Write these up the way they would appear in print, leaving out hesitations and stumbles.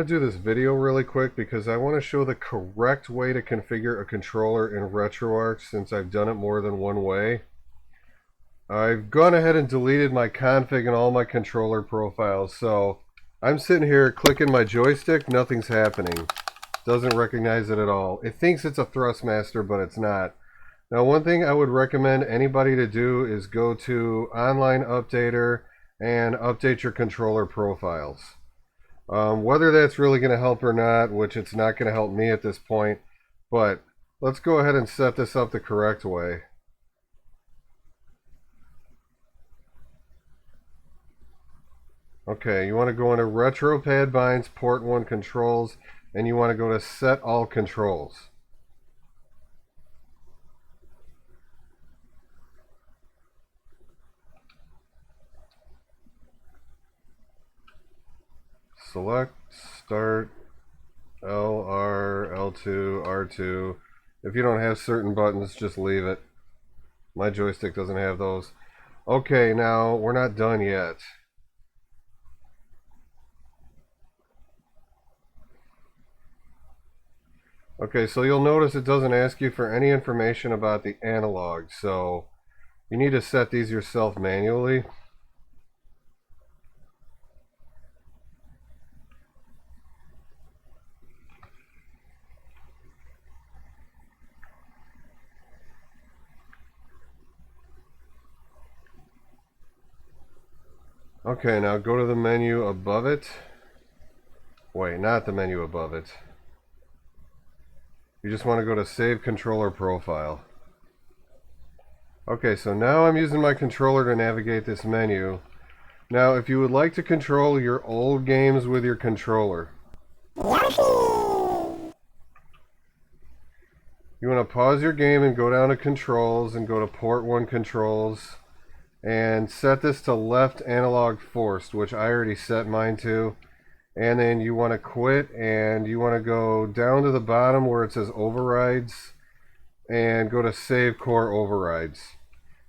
to do this video really quick because I want to show the correct way to configure a controller in Retroarch since I've done it more than one way. I've gone ahead and deleted my config and all my controller profiles, so I'm sitting here clicking my joystick, nothing's happening. Doesn't recognize it at all. It thinks it's a Thrustmaster, but it's not. Now, one thing I would recommend anybody to do is go to Online Updater and update your controller profiles. Whether that's really going to help or not, which it's not going to help me at this point, but let's go ahead and set this up the correct way. Okay, you want to go into Retroarch binds, port 1 controls, and you want to go to set all controls. Select, start, LR, L2, R2. If you don't have certain buttons, just leave it. My joystick doesn't have those. Okay, now we're not done yet. Okay, so you'll notice it doesn't ask you for any information about the analog, so you need to set these yourself manually. Okay, now go to the menu above it. Wait, not the menu above it. You just want to go to Save Controller Profile. Okay, so now I'm using my controller to navigate this menu. Now, if you would like to control your old games with your controller, you want to pause your game and go down to Controls and go to Port 1 Controls and set this to left analog forced, which I already set mine to. And then you want to quit and you want to go down to the bottom where it says overrides and go to save core overrides.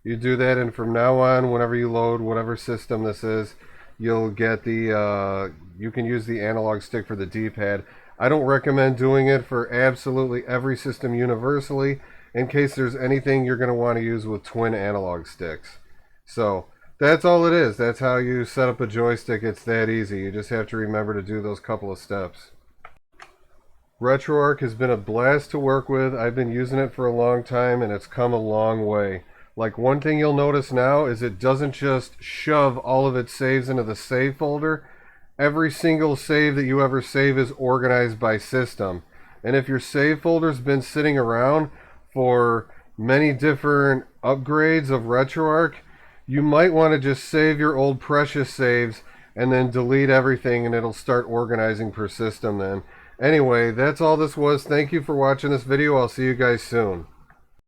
You do that, and from now on, whenever you load whatever system this is, you'll get the you can use the analog stick for the D-pad. I don't recommend doing it for absolutely every system universally in case there's anything you're going to want to use with twin analog sticks. So that's all it is. That's how you set up a joystick. It's that easy. You just have to remember to do those couple of steps. Retroarch has been a blast to work with. I've been using it for a long time and it's come a long way. Like, one thing you'll notice now is it doesn't just shove all of its saves into the save folder. Every single save that you ever save is organized by system. And if your save folder's been sitting around for many different upgrades of Retroarch, you might want to just save your old precious saves and then delete everything, and it'll start organizing per system then. Anyway, that's all this was. Thank you for watching this video. I'll see you guys soon.